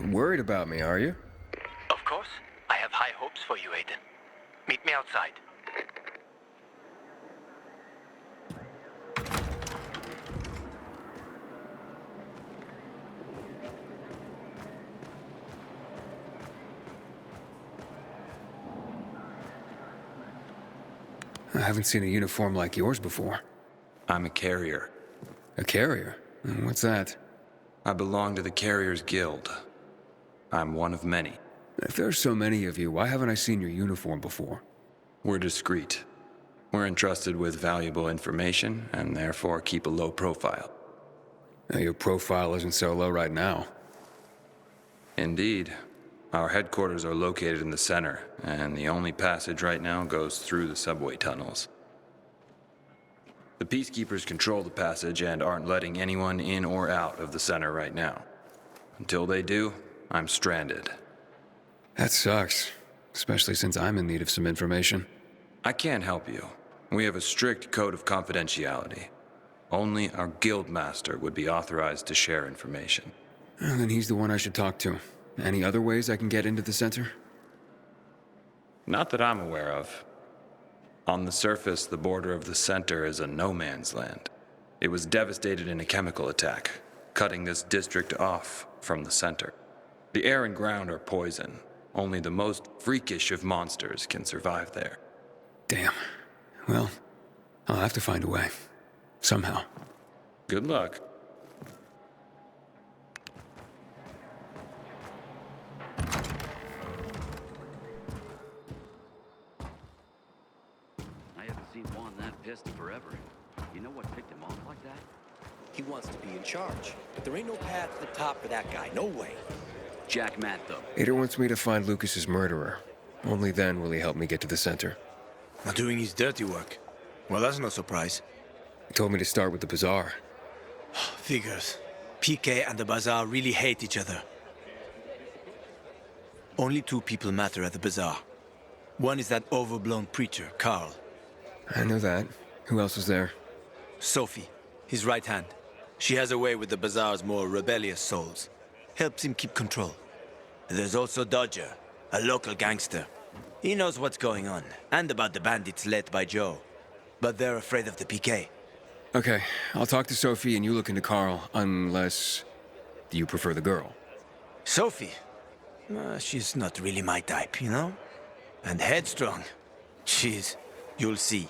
Worried about me, are you? Of course. I have high hopes for you, Aiden. Meet me outside. I haven't seen a uniform like yours before. I'm a carrier. A carrier? What's that? I belong to the Carriers Guild. I'm one of many. If there's so many of you, why haven't I seen your uniform before? We're discreet. We're entrusted with valuable information, and therefore keep a low profile. Now, your profile isn't so low right now. Indeed. Our headquarters are located in the center, and the only passage right now goes through the subway tunnels. The Peacekeepers control the passage and aren't letting anyone in or out of the center right now. Until they do, I'm stranded. That sucks, especially since I'm in need of some information. I can't help you. We have a strict code of confidentiality. Only our guild master would be authorized to share information. Well, then he's the one I should talk to. Any other ways I can get into the center? Not that I'm aware of. On the surface, the border of the center is a no-man's land. It was devastated in a chemical attack, cutting this district off from the center. The air and ground are poison. Only the most freakish of monsters can survive there. Damn. Well, I'll have to find a way. Somehow. Good luck. I haven't seen Juan that pissed in forever. You know what ticked him off like that? He wants to be in charge, but there ain't no path to the top for that guy. No way. Jack Matt, though. Ader wants me to find Lucas's murderer. Only then will he help me get to the center. Not doing his dirty work. Well, that's no surprise. He told me to start with the bazaar. Figures. PK and the bazaar really hate each other. Only two people matter at the bazaar. One is that overblown preacher, Carl. I know that. Who else is there? Sophie, his right hand. She has a way with the bazaar's more rebellious souls. Helps him keep control. There's also Dodger, a local gangster. He knows what's going on, and about the bandits led by Joe. But they're afraid of the PK. Okay, I'll talk to Sophie and you look into Carl, unless you prefer the girl. Sophie? She's not really my type, you know? And headstrong. You'll see.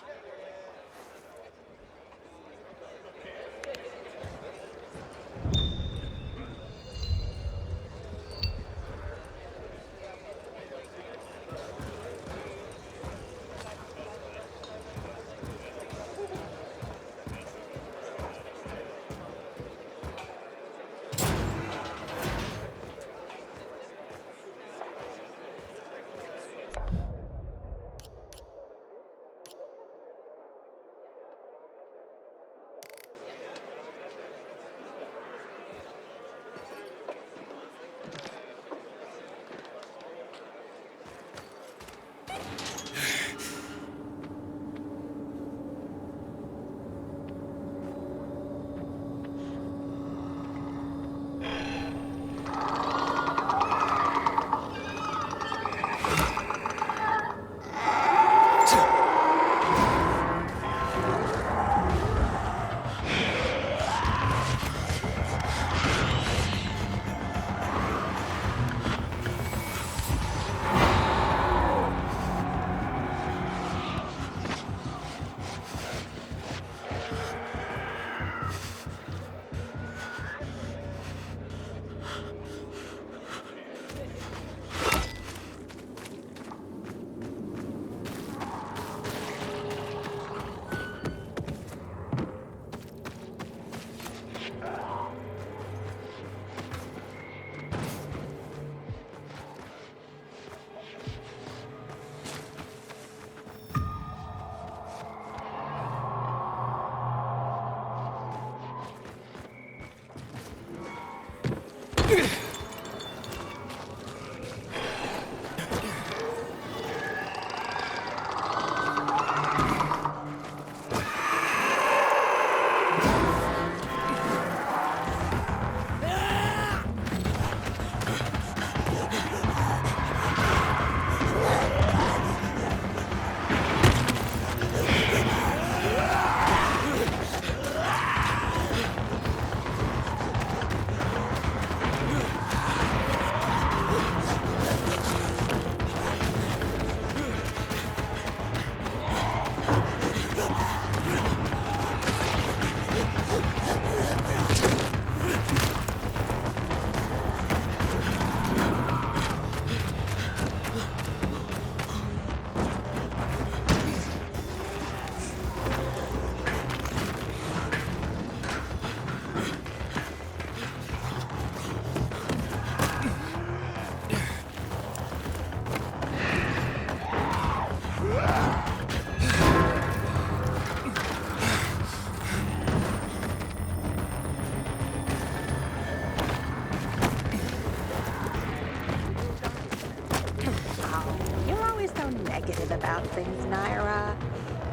about things, Naira.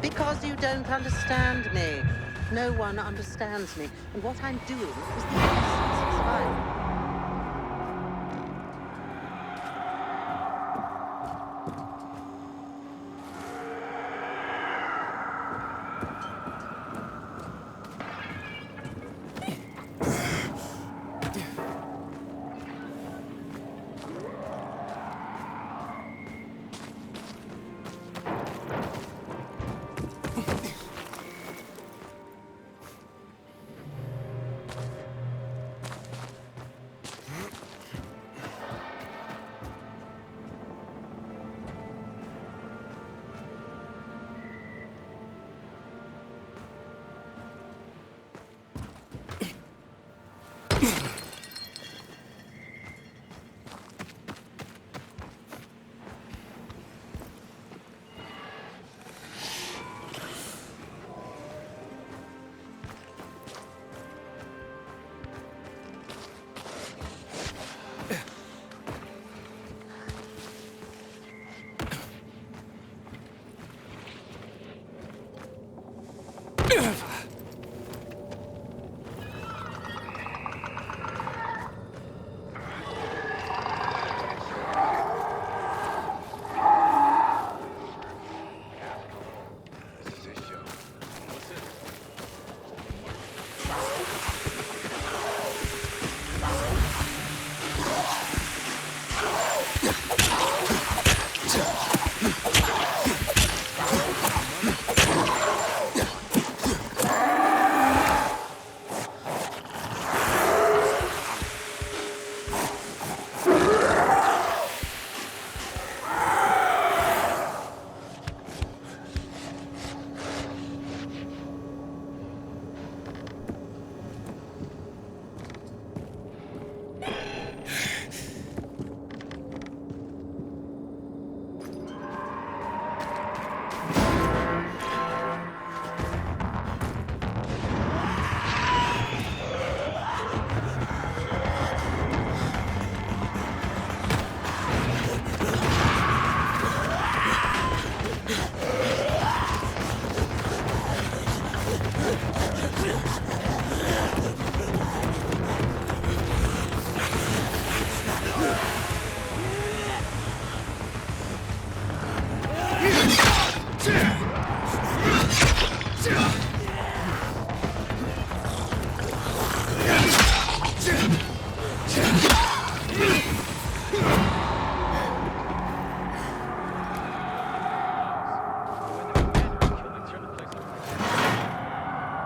Because you don't understand me. No one understands me. And what I'm doing is the essence of survival.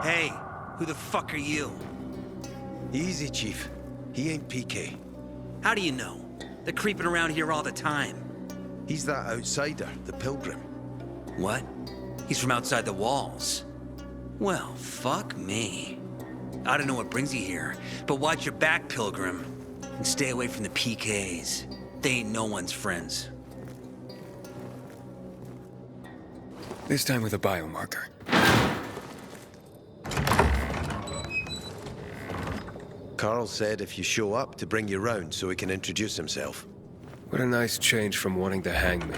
Hey, who the fuck are you? Easy, Chief. He ain't PK. How do you know? They're creeping around here all the time. He's that outsider, the Pilgrim. What? He's from outside the walls. Well, fuck me. I don't know what brings you here, but watch your back, Pilgrim. And stay away from the PKs. They ain't no one's friends. This time with a biomarker. Carl said if you show up to bring you round so he can introduce himself. What a nice change from wanting to hang me.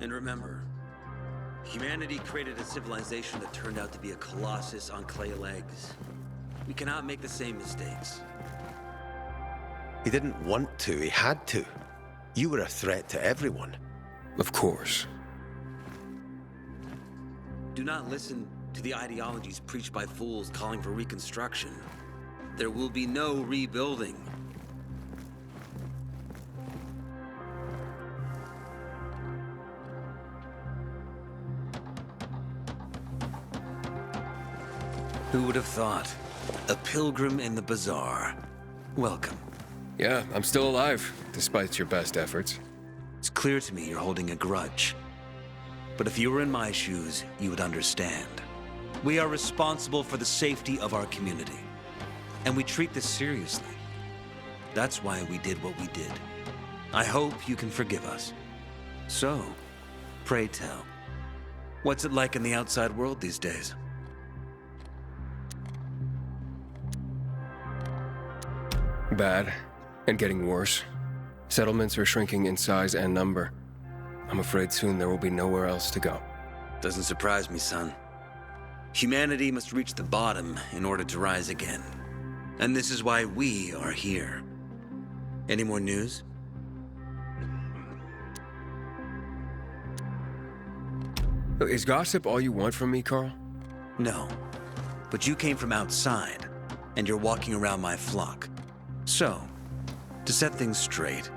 And remember, humanity created a civilization that turned out to be a colossus on clay legs. We cannot make the same mistakes. He didn't want to, he had to. You were a threat to everyone. Of course. Do not listen to the ideologies preached by fools calling for reconstruction. There will be no rebuilding. Who would have thought? A pilgrim in the bazaar. Welcome. Yeah, I'm still alive, despite your best efforts. It's clear to me you're holding a grudge. But if you were in my shoes, you would understand. We are responsible for the safety of our community. And we treat this seriously. That's why we did what we did. I hope you can forgive us. So, pray tell, what's it like in the outside world these days? Bad. And getting worse. Settlements are shrinking in size and number. I'm afraid soon there will be nowhere else to go. Doesn't surprise me, son. Humanity must reach the bottom in order to rise again. And this is why we are here. Any more news? Is gossip all you want from me, Carl? No. But you came from outside, and you're walking around my flock. So, to set things straight,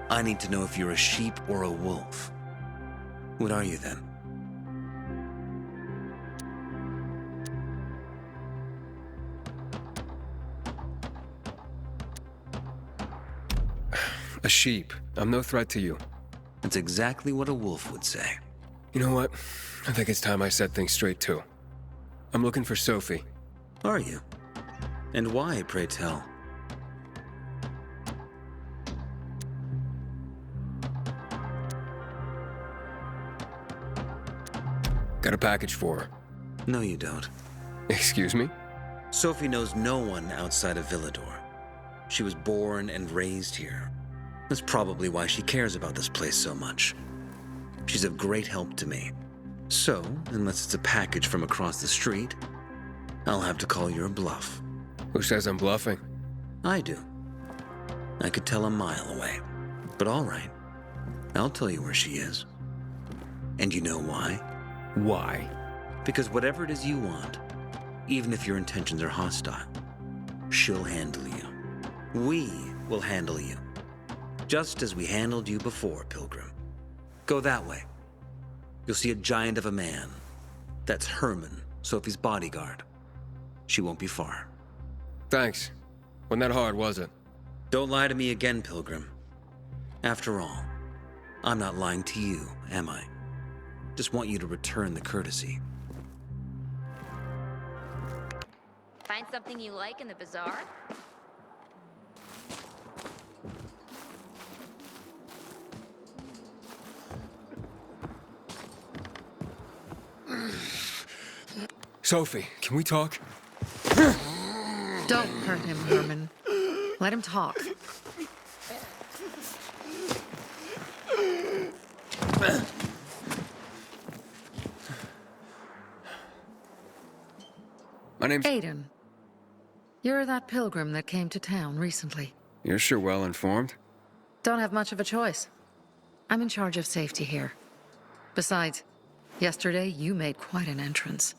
I need to know if you're a sheep or a wolf. What are you then? A sheep. I'm no threat to you. That's exactly what a wolf would say. You know what? I think it's time I set things straight, too. I'm looking for Sophie. Are you? And why, pray tell? Got a package for her. No, you don't. Excuse me? Sophie knows no one outside of Villador. She was born and raised here. That's probably why she cares about this place so much. She's of great help to me. So, unless it's a package from across the street, I'll have to call your bluff. Who says I'm bluffing? I do. I could tell a mile away. But all right, I'll tell you where she is. And you know why? Why? Because whatever it is you want, even if your intentions are hostile, she'll handle you. We will handle you. Just as we handled you before, Pilgrim. Go that way. You'll see a giant of a man. That's Herman, Sophie's bodyguard. She won't be far. Thanks. Wasn't that hard, was it? Don't lie to me again, Pilgrim. After all, I'm not lying to you, am I? Just want you to return the courtesy. Find something you like in the bazaar? Sophie, can we talk? Don't hurt him, Herman. Let him talk. My name's... Aiden. You're that pilgrim that came to town recently. You're sure well informed. Don't have much of a choice. I'm in charge of safety here. Besides, yesterday you made quite an entrance.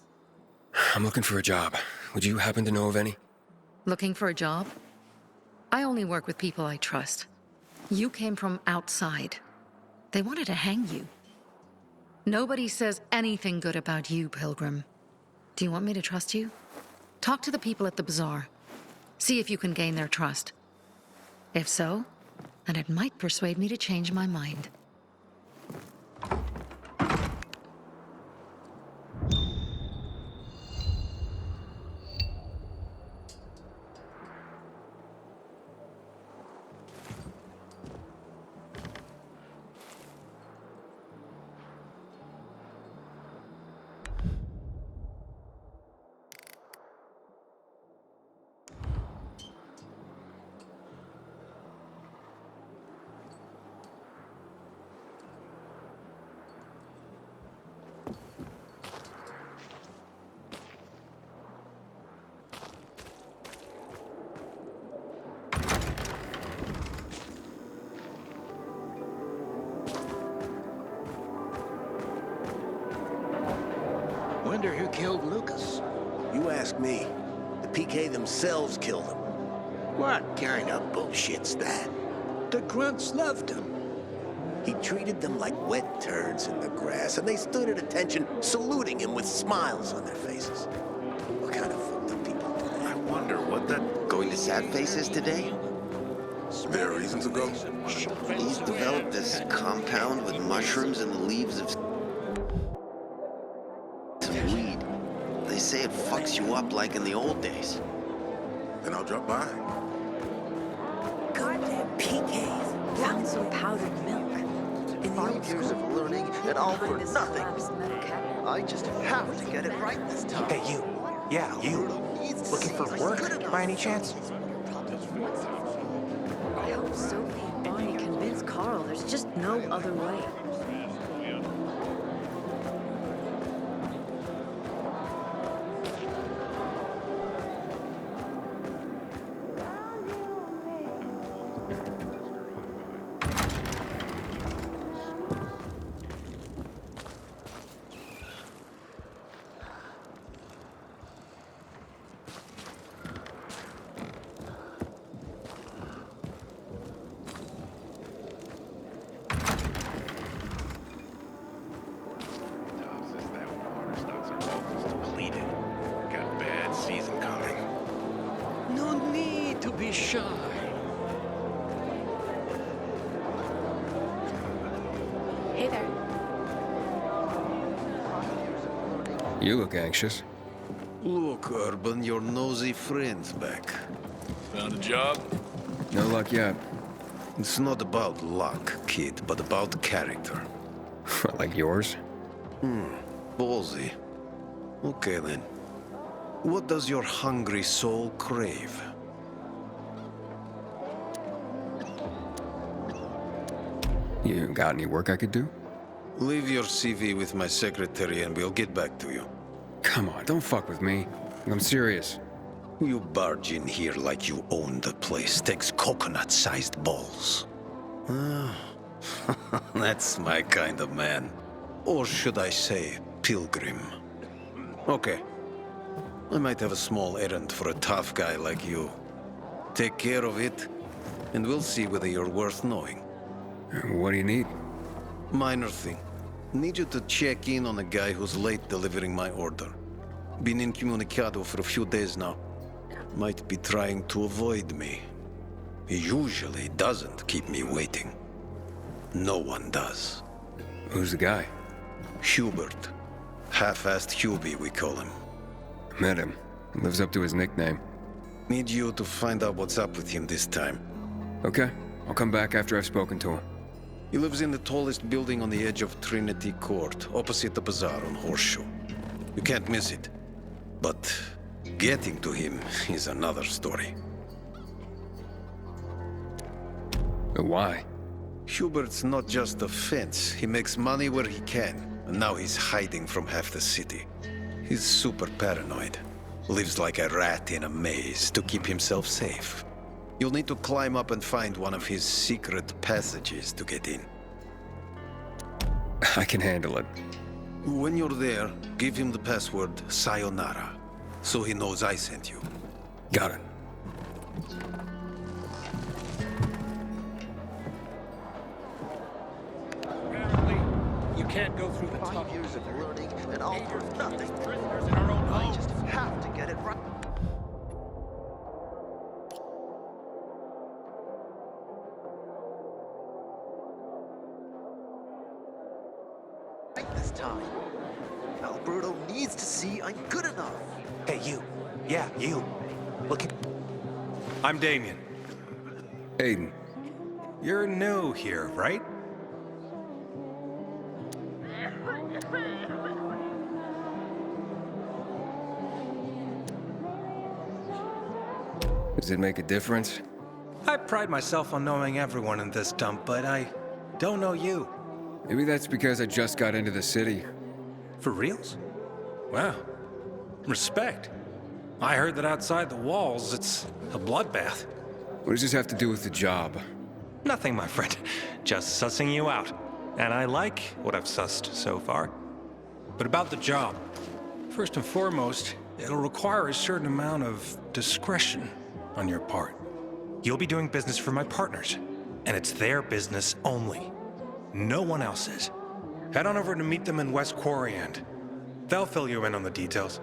I'm looking for a job. Would you happen to know of any? Looking for a job? I only work with people I trust. You came from outside. They wanted to hang you. Nobody says anything good about you, Pilgrim. Do you want me to trust you? Talk to the people at the bazaar. See if you can gain their trust. If so, then it might persuade me to change my mind. Wonder who killed Lucas? You ask me. The PK themselves killed him. What kind of bullshit's that? The grunts loved him. He treated them like wet turds in the grass, and they stood at attention, saluting him with smiles on their faces. What kind of fucked up people do that? I wonder what that going to sad faces today? There are reasons to go. He's developed this compound with mushrooms and the leaves of some weed. They say it fucks you up like in the old days. Then I'll drop by. Goddamn PKs. Found some powdered milk. In 5 years of learning, and all for nothing. I just have to get it right this time. Hey, you. Yeah, you. Looking for work, by any chance? I hope Sophie and Bonnie convince Carl there's just no other way. Be shy. Hey there. You look anxious. Look, Urban, your nosy friend's back. Found a job? No luck yet. It's not about luck, kid, but about character. Like yours? Ballsy. Okay, then. What does your hungry soul crave? You got any work I could do? Leave your CV with my secretary and we'll get back to you. Come on, don't fuck with me. I'm serious. You barge in here like you own the place. Takes coconut-sized balls. That's my kind of man. Or should I say, pilgrim. Okay. I might have a small errand for a tough guy like you. Take care of it, and we'll see whether you're worth knowing. What do you need? Minor thing. Need you to check in on a guy who's late delivering my order. Been incommunicado for a few days now. Might be trying to avoid me. He usually doesn't keep me waiting. No one does. Who's the guy? Hubert. Half-assed Hubie, we call him. Met him. Lives up to his nickname. Need you to find out what's up with him this time. Okay. I'll come back after I've spoken to him. He lives in the tallest building on the edge of Trinity Court, opposite the bazaar on Horseshoe. You can't miss it. But getting to him is another story. Why? Hubert's not just a fence. He makes money where he can, and now he's hiding from half the city. He's super paranoid. Lives like a rat in a maze to keep himself safe. You'll need to climb up and find one of his secret passages to get in. I can handle it. When you're there, give him the password Sayonara, so he knows I sent you. Got it. Apparently, you can't go through the 5 years of learning and all for nothing. prisoners in our own I homes. just have to get it right. This time. Alberto needs to see I'm good enough. Hey, you. Yeah, you. Look at... I'm Damien. Aiden. You're new here, right? Does it make a difference? I pride myself on knowing everyone in this dump, but I don't know you. Maybe that's because I just got into the city. For reals? Wow. Respect. I heard that outside the walls, it's a bloodbath. What does this have to do with the job? Nothing, my friend. Just sussing you out. And I like what I've sussed so far. But about the job. First and foremost, it'll require a certain amount of discretion on your part. You'll be doing business for my partners, and it's their business only. No one else's. Head on over to meet them in West Quarry End. They'll fill you in on the details.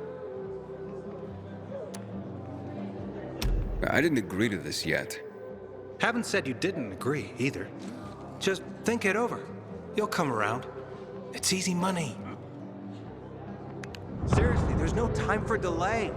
I didn't agree to this yet. Haven't said you didn't agree, either. Just think it over. You'll come around. It's easy money. Seriously, there's no time for delay.